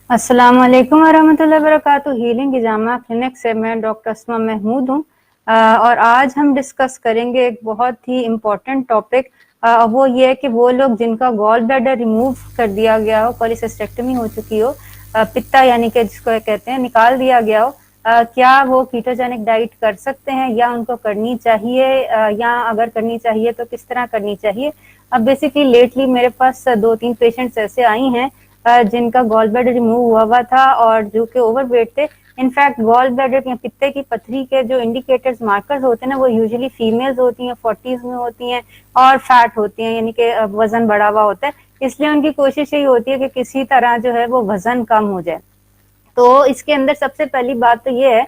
अस्सलाम वालेकुम वरहमतुल्लाहि वबरकातुहू। हीलिंग गिजामा क्लिनिक से मैं डॉक्टर अस्मा महमूद हूँ और आज हम डिस्कस करेंगे एक बहुत ही इम्पोर्टेंट टॉपिक। वो ये है कि वो लोग जिनका गॉल ब्लैडर रिमूव कर दिया गया हो, cholecystectomy हो चुकी हो, पित्ता यानी कि जिसको कहते हैं निकाल दिया गया हो, क्या वो कीटोजेनिक डाइट कर सकते हैं या उनको करनी चाहिए, या अगर करनी चाहिए तो किस तरह करनी चाहिए। अब बेसिकली लेटली मेरे पास 2-3 पेशेंट्स ऐसे आई हैं जिनका गॉल ब्लैडर रिमूव हुआ था और जो कि ओवरवेट थे। इनफैक्ट गॉल ब्लैडर या पित्ते की पथरी के जो इंडिकेटर्स मार्कर्स होते हैं ना, वो यूजुअली फीमेल्स होती हैं, 40s में होती हैं और फैट होती हैं, यानी कि वजन बढ़ा हुआ होता है। इसलिए उनकी कोशिश यही होती है कि किसी तरह जो है वो वजन कम हो जाए। तो इसके अंदर सबसे पहली बात तो ये है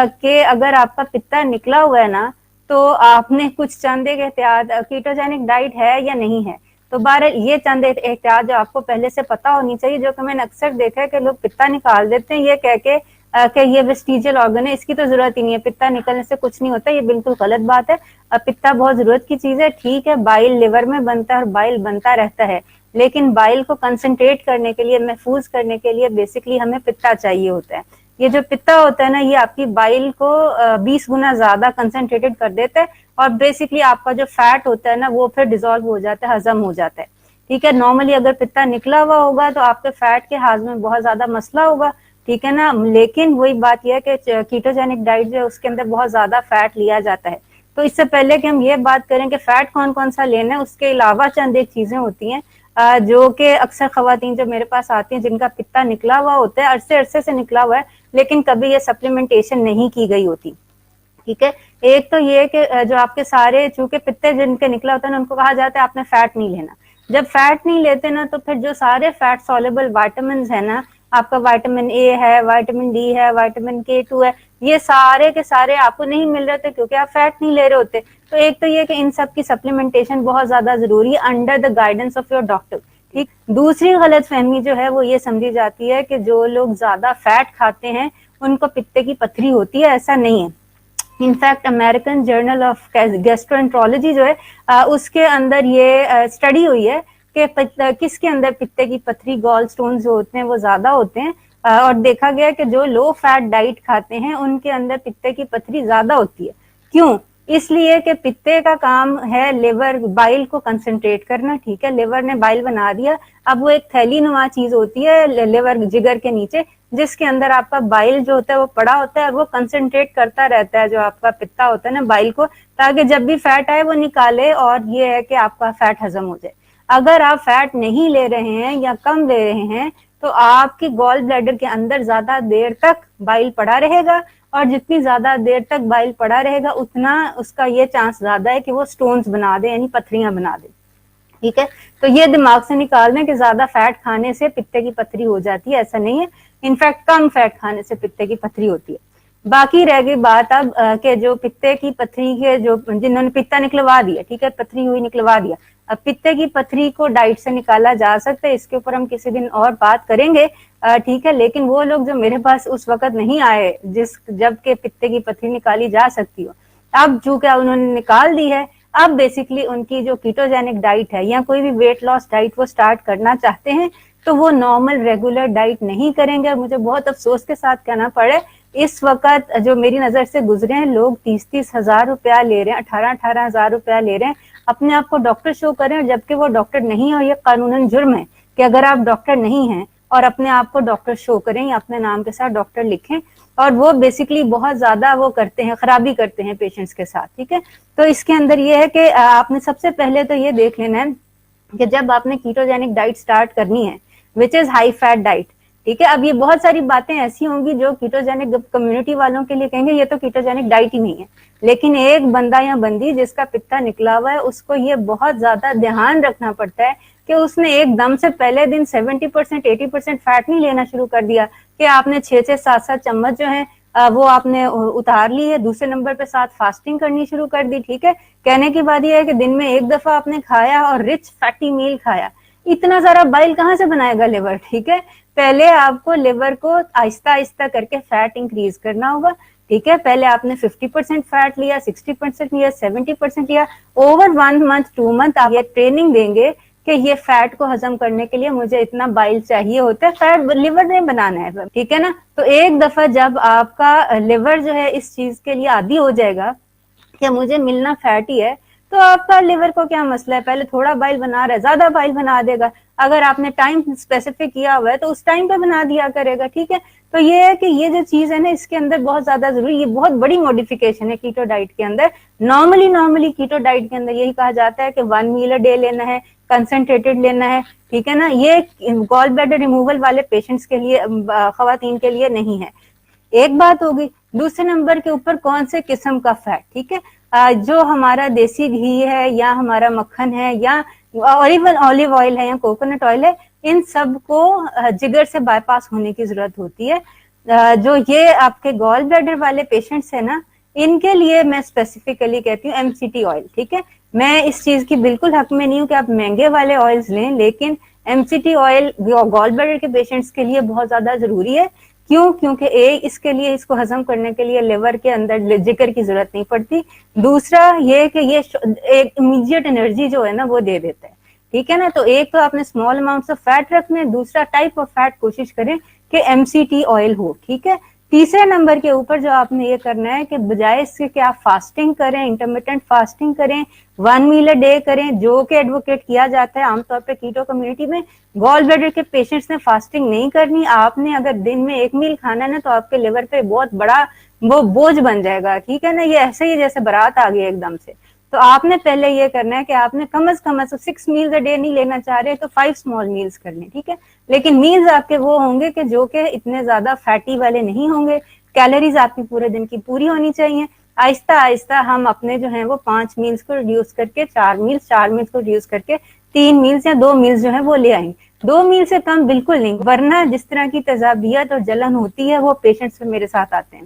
कि अगर आपका पित्ता निकला हुआ है ना, तो आपने कुछ चंद एक एहतियात, कीटोजेनिक डाइट है या नहीं है। तो बार ये चंद एहतियात जो आपको पहले से पता होनी चाहिए, जो कि मैंने अक्सर देखा है कि लोग पित्ता निकाल देते हैं ये कह के कि ये वेस्टिजियल ऑर्गन है, इसकी तो जरूरत ही नहीं है, पित्ता निकलने से कुछ नहीं होता। ये बिल्कुल गलत बात है। पित्ता बहुत जरूरत की चीज है, ठीक है, बाइल लिवर में बनता है और बाइल बनता रहता है, लेकिन बाइल को कंसंट्रेट करने के लिए, महफूज करने के लिए बेसिकली हमें पित्ता चाहिए होता है। ये जो पित्ता होता है ना, ये आपकी बाइल को 20 गुना ज्यादा कंसंट्रेटेड कर देता है और बेसिकली आपका जो फैट होता है ना, वो फिर डिसॉल्व हो जाता है, हजम हो जाता है। ठीक है, नॉर्मली अगर पित्ता निकला हुआ होगा तो आपके फैट के हाजमे में बहुत ज्यादा मसला होगा, ठीक है ना। लेकिन वही बात यह है कि कीटोजेनिक डाइट जो है उसके अंदर बहुत ज्यादा फैट लिया जाता है। तो इससे पहले कि हम ये बात करें कि फैट कौन कौन सा लेना है, उसके अलावा चंद एक चीजें होती हैं जो कि अक्सर खवातीन जो मेरे पास आती हैं जिनका पित्ता निकला हुआ होता है, अरसे अरसे से निकला हुआ है, लेकिन कभी ये सप्लीमेंटेशन नहीं की गई होती। ठीक है, एक तो ये कि जो आपके सारे, चूंकि पित्ते जिनके निकला होता है ना, उनको कहा जाता है आपने फैट नहीं लेना। जब फैट नहीं लेते ना, तो फिर जो सारे फैट सॉल्युबल विटामिन है ना, आपका विटामिन ए है, विटामिन डी है, विटामिन K2 है, ये सारे के सारे आपको नहीं मिल रहे थे क्योंकि आप फैट नहीं ले रहे होते। तो एक तो ये कि इन सब की सप्लीमेंटेशन बहुत ज्यादा जरूरी है under the guidance of your doctor. ठीक, दूसरी गलत फहमी जो है वो ये समझी जाती है कि जो लोग ज्यादा फैट खाते हैं उनको पित्ते की पथरी होती है, ऐसा नहीं है। In fact American journal of gastroenterology जो है उसके अंदर ये स्टडी हुई है कि किसके अंदर पित्ते की पथरी, गॉल स्टोन जो होते हैं वो ज्यादा होते हैं, और देखा गया कि जो लो फैट डाइट खाते हैं उनके अंदर पित्ते की पथरी ज्यादा होती है। क्यों? इसलिए कि पित्ते का काम है लिवर, बाइल को कंसंट्रेट करना। ठीक है, लिवर ने बाइल बना दिया, अब वो एक थैली नुमा चीज होती है लिवर जिगर के नीचे, जिसके अंदर आपका बाइल जो होता है वो पड़ा होता है और वो कंसंट्रेट करता रहता है जो आपका पित्ता होता है ना बाइल को, ताकि जब भी फैट आए वो निकाले और ये है कि आपका फैट हजम हो जाए। अगर आप फैट नहीं ले रहे हैं या कम ले रहे हैं तो आपकी गॉल ब्लैडर के अंदर ज्यादा देर तक बाइल पड़ा रहेगा, और जितनी ज्यादा देर तक बाइल पड़ा रहेगा उतना उसका ये चांस ज्यादा है कि वो स्टोन्स बना दे, यानी पथरियां बना दे। ठीक है, तो ये दिमाग से निकाल दें कि ज्यादा फैट खाने से पित्ते की पथरी हो जाती है, ऐसा नहीं है। इनफैक्ट कम फैट खाने से पित्ते की पथरी होती है। बाकी रह गई बात अब कि जो पित्ते की पथरी के, जो जिन्होंने पित्ता निकलवा दिया, ठीक है, पथरी हुई निकलवा दिया, अब पित्ते की पथरी को डाइट से निकाला जा सकता है, इसके ऊपर हम किसी दिन और बात करेंगे। ठीक है, लेकिन वो लोग जो मेरे पास उस वक्त नहीं आए जबकि पित्ते की पथरी निकाली जा सकती हो, अब चूंकि उन्होंने निकाल दी है, अब बेसिकली उनकी जो कीटोजेनिक डाइट है या कोई भी वेट लॉस डाइट वो स्टार्ट करना चाहते हैं, तो वो नॉर्मल रेगुलर डाइट नहीं करेंगे। और मुझे बहुत अफसोस के साथ कहना पड़े, इस वक्त जो मेरी नजर से गुजरे हैं लोग 30-30 हजार रुपया ले रहे हैं, 18-18 हजार रुपया ले रहे हैं, अपने आप को डॉक्टर शो कर रहे हैं, जबकि वो डॉक्टर नहीं है। और ये कानूनन जुर्म है कि अगर आप डॉक्टर नहीं हैं और अपने आप को डॉक्टर शो करें या अपने नाम के साथ डॉक्टर लिखें, और वो बेसिकली बहुत ज्यादा वो करते हैं, खराबी करते हैं पेशेंट्स के साथ। ठीक है, तो इसके अंदर ये है कि आपने सबसे पहले तो ये देख लेना है कि जब आपने कीटोजेनिक डाइट स्टार्ट करनी है, which is high fat diet. ठीक है, अब ये बहुत सारी बातें ऐसी होंगी जो कीटोजेनिक कम्युनिटी वालों के लिए कहेंगे ये तो कीटोजेनिक डाइट ही नहीं है, लेकिन एक बंदा या बंदी जिसका पित्ता निकला हुआ है उसको ये बहुत ज्यादा ध्यान रखना पड़ता है कि उसने एकदम से पहले दिन 70% 80% फैट नहीं लेना शुरू कर दिया कि आपने 6-7 चम्मच जो है वो आपने उतार ली है, दूसरे नंबर पे साथ फास्टिंग करनी शुरू कर दी। ठीक है, कहने की बात यह है कि दिन में एक दफा आपने खाया और रिच फैटी मील खाया, इतना सारा बाइल कहाँ से बनाएगा लिवर। ठीक है, पहले आपको लिवर को आहिस्ता आहिस्ता करके फैट इंक्रीज करना होगा। ठीक है, पहले आपने 50% फैट लिया, 60% लिया, 70% लिया, ओवर 1 मंथ 2 मंथ आप ये ट्रेनिंग देंगे कि ये फैट को हजम करने के लिए मुझे इतना बाइल चाहिए होता है, फैट लिवर ने बनाना है, ठीक है ना। तो एक दफा जब आपका लिवर जो है इस चीज के लिए आदी हो जाएगा कि मुझे मिलना फैट ही है, तो आपका लिवर को क्या मसला है, पहले थोड़ा बाइल बना रहा है, ज्यादा बाइल बना देगा। अगर आपने टाइम स्पेसिफिक किया हुआ है तो उस टाइम पे बना दिया करेगा, ठीक है। तो ये है कि ये जो चीज है ना, इसके अंदर बहुत ज्यादा जरूरी, ये बहुत बड़ी मॉडिफिकेशन है कीटो डाइट के अंदर। नॉर्मली कीटो डाइट के अंदर यही कहा जाता है कि 1 मील अ डे लेना है, कंसंट्रेटेड लेना है, ठीक है ना। ये गॉल ब्लैडर रिमूवल वाले पेशेंट्स के लिए, खवातीन के लिए नहीं है। एक बात होगी। दूसरे नंबर के ऊपर कौन से किस्म का फैट, ठीक है, जो हमारा देसी घी है या हमारा मक्खन है या और इवन ऑलिव ऑयल है या कोकोनट ऑयल है, इन सब को जिगर से बाईपास होने की जरूरत होती है। जो ये आपके गॉल ब्लैडर वाले पेशेंट्स है ना, इनके लिए मैं स्पेसिफिकली कहती हूँ एमसीटी ऑयल, ठीक है। मैं इस चीज की बिल्कुल हक में नहीं हूँ कि आप महंगे वाले ऑयल्स लें, लेकिन एमसीटी ऑयल गॉल ब्लैडर के पेशेंट्स के लिए बहुत ज्यादा जरूरी है। क्यों? क्योंकि इसके लिए, इसको हजम करने के लिए लिवर के अंदर जिगर की जरूरत नहीं पड़ती। दूसरा ये कि ये एक इमीडिएट एनर्जी जो है ना वो दे देता है, ठीक है ना। तो एक तो आपने स्मॉल अमाउंट ऑफ फैट रखने, दूसरा टाइप ऑफ फैट कोशिश करें कि एमसीटी ऑयल हो, ठीक है। तीसरे नंबर के ऊपर जो आपने ये करना है कि बजाय इसके कि आप फास्टिंग करें, इंटरमिटेंट फास्टिंग करें, 1 मील अ डे करें, जो कि एडवोकेट किया जाता है आमतौर पे कीटो कम्युनिटी में, गॉल ब्लैडर के पेशेंट्स ने फास्टिंग नहीं करनी। आपने अगर दिन में 1 मील खाना है ना, तो आपके लिवर पे बहुत बड़ा वो बोझ बन जाएगा, ठीक है ना। ये ऐसे ही जैसे बारात आ गई एकदम से। तो आपने पहले ये करना है कि आपने कम से कम 6 मील्स अ डे नहीं लेना चाह रहे तो 5 स्मॉल मील्स कर लें, ठीक है। लेकिन मील्स आपके वो होंगे कि जो कि इतने ज्यादा फैटी वाले नहीं होंगे, कैलोरीज आपकी पूरे दिन की पूरी होनी चाहिए। आहिस्ता आहिस्ता हम अपने जो है वो 5 मील्स को रिड्यूस करके 4 मील्स, 4 मील्स को रिड्यूस करके 3 मील्स या 2 मील्स जो है वो ले आएंगे। 2 मील से कम बिल्कुल नहीं, वरना जिस तरह की तेजाबियत और जलन होती है वो पेशेंट्स मेरे साथ आते हैं,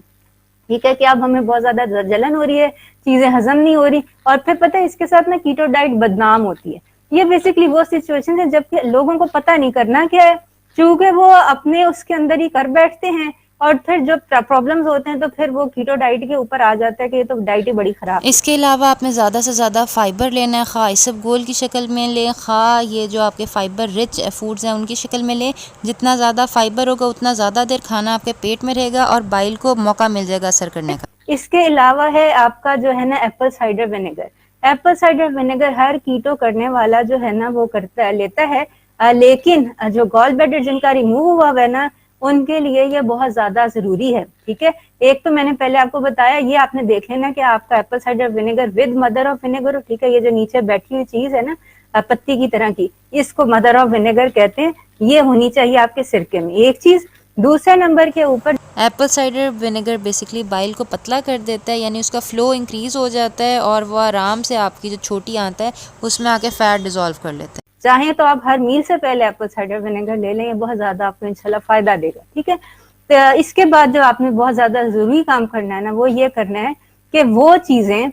ठीक है, कि अब हमें बहुत ज्यादा जलन हो रही है, चीजें हजम नहीं हो रही, और फिर पता है इसके साथ ना कीटो डाइट बदनाम होती है। ये बेसिकली वो सिचुएशन है जबकि लोगों को पता नहीं करना क्या है, चूंकि वो अपने उसके अंदर ही कर बैठते हैं, और फिर जब प्रॉब्लम्स होते हैं तो फिर वो कीटो डाइट के ऊपर आ जाता है कि ये तो डाइट ही बड़ी खराब है। इसके अलावा आपने ज़्यादा से ज़्यादा फ़ाइबर लेना है, खा इसबगोल की शक्ल में लें, खा ये जो आपके फ़ाइबर रिच फूड्स हैं उनकी शक्ल में लें। जितना ज़्यादा फ़ाइबर होगा उतना ज़्यादा देर खाना आपके पेट में रहेगा और बाइल को मौका मिल जाएगा असर करने का। इसके अलावा है आपका जो है ना apple cider vinegar. Apple cider vinegar हर कीटो करने वाला जो है ना वो करता है, लेता है, लेकिन जो गॉल ब्लैडर जिनका रिमूव हुआ है ना, उनके लिए ये बहुत ज्यादा जरूरी है, ठीक है। एक तो मैंने पहले आपको बताया, ये आपने देख लेना कि आपका Apple cider vinegar with mother of vinegar हो, ठीक है। ये जो नीचे बैठी हुई चीज है ना पत्ती की तरह की, इसको मदर ऑफ विनेगर कहते हैं। ये होनी चाहिए आपके सिरके में, एक चीज। दूसरे नंबर के ऊपर Apple cider vinegar basically bile को पतला कर देता है, यानी उसका फ्लो इंक्रीज हो जाता है और वो आराम से आपकी जो छोटी आंत है उसमें आके फैट डिजोल्व कर लेता है। चाहे तो आप हर मील से पहले एप्पल साइडर विनेगर ले लें, ये बहुत ज्यादा आपको इंशाल्लाह फायदा देगा, ठीक है। तो इसके बाद जो आपने बहुत ज्यादा जरूरी काम करना है ना, वो ये करना है कि वो चीजें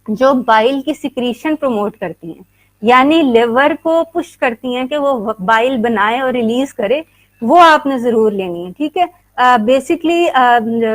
जो बाइल की सिक्रीशन प्रमोट करती हैं, यानी लिवर को पुश करती हैं कि वो बाइल बनाए और रिलीज करे, वो आपने जरूर लेनी है, ठीक है। बेसिकली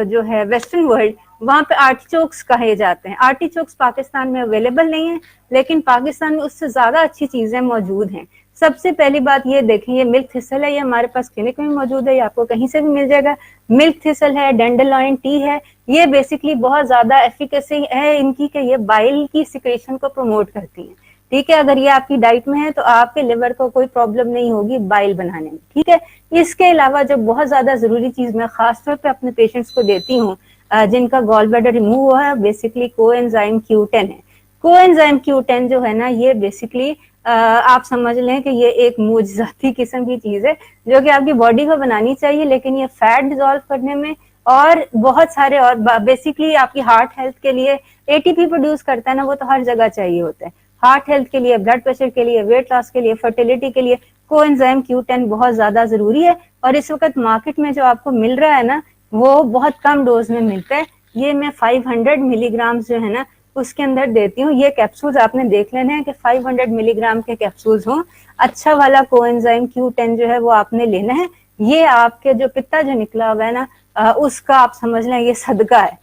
जो है वेस्टर्न वर्ल्ड, वहां पे आर्टिचोक्स कहे जाते हैं। आर्टिचोक्स पाकिस्तान में अवेलेबल नहीं है, लेकिन पाकिस्तान में उससे ज्यादा अच्छी चीजें मौजूद हैं। सबसे पहली बात ये देखें, ये मिल्क थिसल है, ये हमारे पास क्लिनिक में मौजूद है, ये आपको कहीं से भी मिल जाएगा। मिल्क थिसल है, डेंडेलाइन टी है, ये बेसिकली बहुत ज्यादा एफिकेसी है इनकी कि ये बाइल की सिक्रेशन को प्रमोट करती है, ठीक है। अगर ये आपकी डाइट में है तो आपके लिवर को कोई प्रॉब्लम नहीं होगी बाइल बनाने में, ठीक है। इसके अलावा जो बहुत ज्यादा जरूरी चीज मैं खासतौर पे अपने पेशेंट्स को देती हूँ जिनका गॉल ब्लैडर रिमूव हुआ है, बेसिकली कोएंजाइम Q10 है। कोएंजाइम Q10 जो है ना, ये बेसिकली आप समझ लें कि ये एक मुजजाती किस्म की चीज है जो कि आपकी बॉडी को बनानी चाहिए, लेकिन ये फैट डिजोल्व करने में और बहुत सारे और बेसिकली आपकी हार्ट हेल्थ के लिए एटीपी प्रोड्यूस करता है ना, वो तो हर जगह चाहिए होता है। हार्ट हेल्थ के लिए, ब्लड प्रेशर के लिए, वेट लॉस के लिए, फर्टिलिटी के लिए कोएंजाइम Q10 बहुत ज्यादा जरूरी है। और इस वक्त मार्केट में जो आपको मिल रहा है ना, वो बहुत कम डोज में मिलता है। ये मैं 500 मिलीग्राम जो है ना उसके अंदर देती हूँ। ये कैप्सूल्स आपने देख लेने हैं कि 500 मिलीग्राम के कैप्सूल्स हों। अच्छा वाला कोएंजाइम Q10 जो है वो आपने लेना है। ये आपके जो पित्ता जो निकला हुआ है ना उसका आप समझ लें ये सदका है।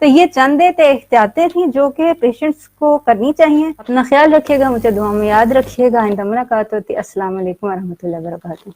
तो ये चंद एहतियातें थी जो कि पेशेंट्स को करनी चाहिए। अपना ख्याल रखिएगा, मुझे दुआ में याद रखिएगा। आइंदा मुलाकात होती है। अस्सलाम वालेकुम वरहमतुल्लाहि वबरकातुहू।